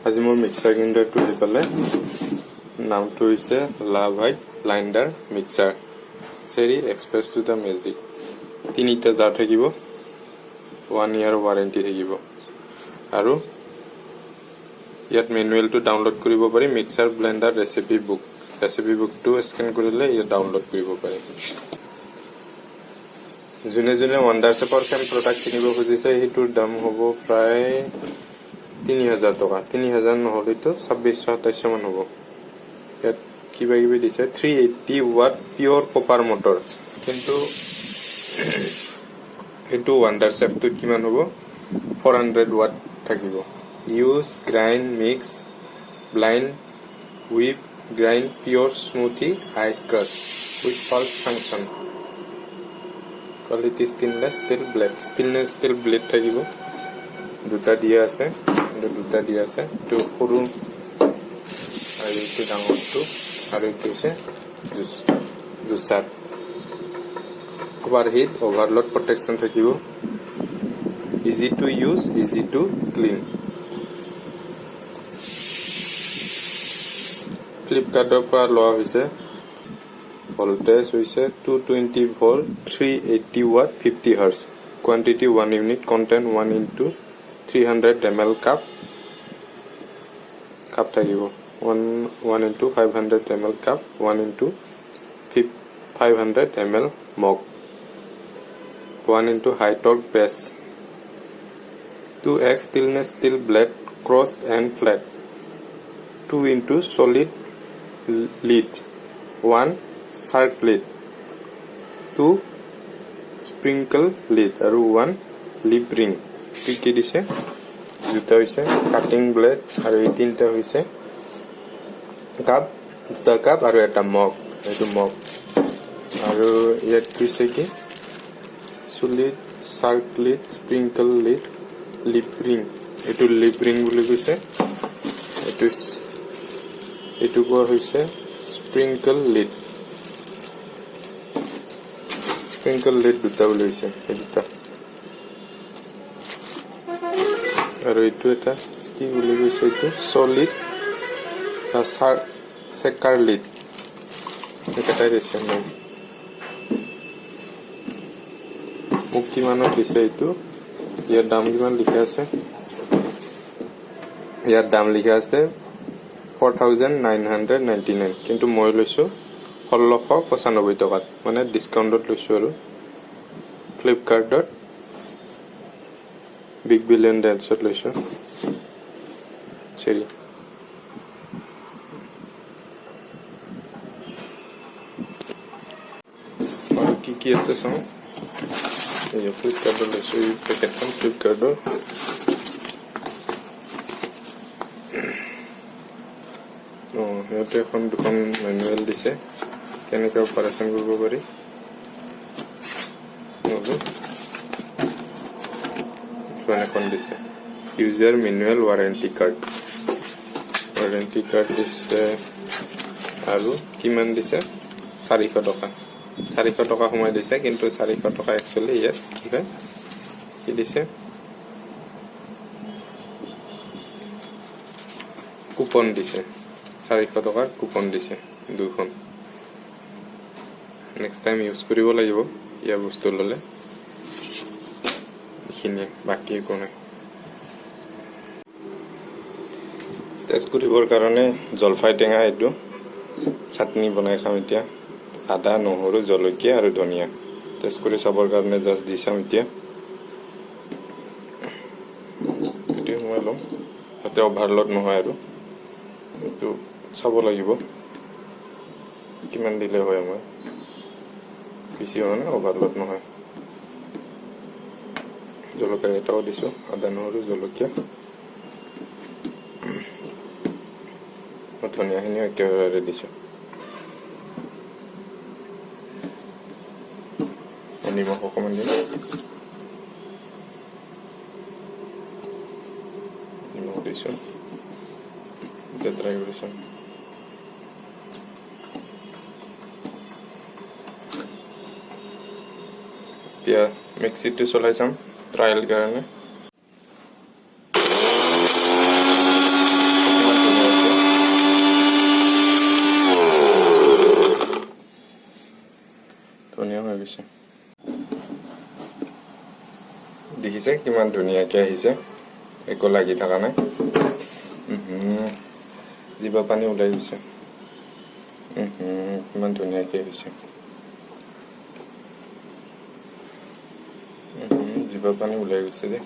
আজি মোৰ মিক্সাৰ গ্ৰাইণ্ডাৰটো এইফালে নামটো হৈছে LaVite Blender Mixer Series Express to the Magic 3টা জার থাকিব 1 ইয়াৰ ওয়াৰেন্টি থাকিব আৰু ইয়াত মেনুৱেলটো ডাউনলোড কৰিব পাৰি মিক্সাৰ ব্লেন্ডাৰ ৰেচিপি বুকটো স্ক্যান কৰিলে ইয়াত ডাউনলোড কৰিব পাৰি জুনে ওয়ান্ডাৰশেপৰ কেন প্ৰডাক্ট কিনিব খুজিছে হেতুৰ দাম হ'ব প্ৰায় 3000 টাকা 3000 নহলে তো 2600-2700 মান হ'ব ইয়াত কিবা কিবি দিছে 380 ওয়াট পিওর কপার মোটর কিন্তু এটো ওয়ান্ডাৰশেপটো কিমান হ'ব 400 ওয়াট থাকিব use grind mix blind whip grind pure smoothie ice cut with pulse function quality stainless steel blade থাকিব দুটা দিয়া আছে তো সৰু আৰু এইটো ডাঙৰটো আৰু এইটো আছে জুসাৰ overheat overload protection থাকিব easy to use easy to clean ফ্লিপকাৰ্টৰ পৰা লোৱা হৈছে ভোল্টেজ হৈছে 220 volt 380 watt 50 hertz quantity 1 unit content 1 into 300 ml cup থাকিব 1 into 500 ml cup 1 into 500 ml mug 1 into high torque base 2x stainless steel blade crossed and flat 2 into solid lid 1 shark lid 2 sprinkle lid আৰু 1 lip ring কি দিছে দুটা হৈছে cutting blade আৰু এই তিনটা হৈছে কাপ আৰু এটা মগ এইটো মগ আৰু ইয়াত হৈছে কি solid shark lid sprinkle lid lip ring এইটো lip ring বুলি কৈছে এইটো কোৱা হৈছে sprinkle lid দুটা বুলি হৈছে এই দুটা আৰু এইটো এটা কি বুলি কৈছে এইটো solid shaker lid এটাই দিছে মোক কিমানত দিছে এইটো ইয়াৰ দাম কিমান লিখা আছে ইয়াৰ দাম লিখা আছে 4999 কিন্তু মই লৈছো 1695 টকাত মানে ডিসকাউন্টত লৈছো আৰু ফ্লিপকাৰ্টত বিগ বিলিয়ন ডেলছত লৈছো সৰি আৰু কি আছে চাও এই ফ্লিপকাৰ্টত লৈছো এই পেকেটখন ফ্লিপকাৰ্টৰ হেতে এখন দুখন ম্যানুয়াল দিছে কেনেকৈ অপাৰেশন কৰিব পাৰি এখন দিছে ইউজাৰ ম্যানুয়াল ওয়াৰেন্টি কাৰ্ড দিছে আৰু কিমান দিছে 400 টকা সময় দিছে কিন্তু 400 টকা একচুয়ালি ইয়াত কি হয় কি দিছে কুপন দিছে 400 টকাৰ কুপন দিছে দুখন নেক্সট টাইম ইউজ কৰিব লাগিব ইয়া বস্তু ললে খিনিয়ে বাকি কোনে টেষ্ট কৰিবৰ কাৰণে জলফাই টেঙা এইটো চাটনি বনাই খাম এতিয়া আদা নহৰু জলকীয়া আৰু ধনিয়া টেষ্ট কৰি চাবৰ কাৰণে জাস্ট দিছাম এতিয়া এটো মই লম তাতে ওভাৰলোড নহয় আৰু এটো চাব লাগিব কিমান দিলে হয় মই বেছি মানে ওভাৰলোড নহয় জলকীয়া এটাও দিছো আদা নহৰু জলকীয়া ধনিয়াখিনি একেবাৰে দিছো নিমখ অকণমান দিম নিমখ দিছো ট্ৰাই কৰিছো এতিয়া মিক্সিটো চলাই চাম ট্ৰায়েল কাৰণে কিমান ধুনীয়াকৈ আহিছে, একো লাগি থকা নাই। জিভা পানী ওলাই গৈছে। কিমান ধুনীয়াকৈ হৈছে। জিভা পানী ওলাই গৈছে যে।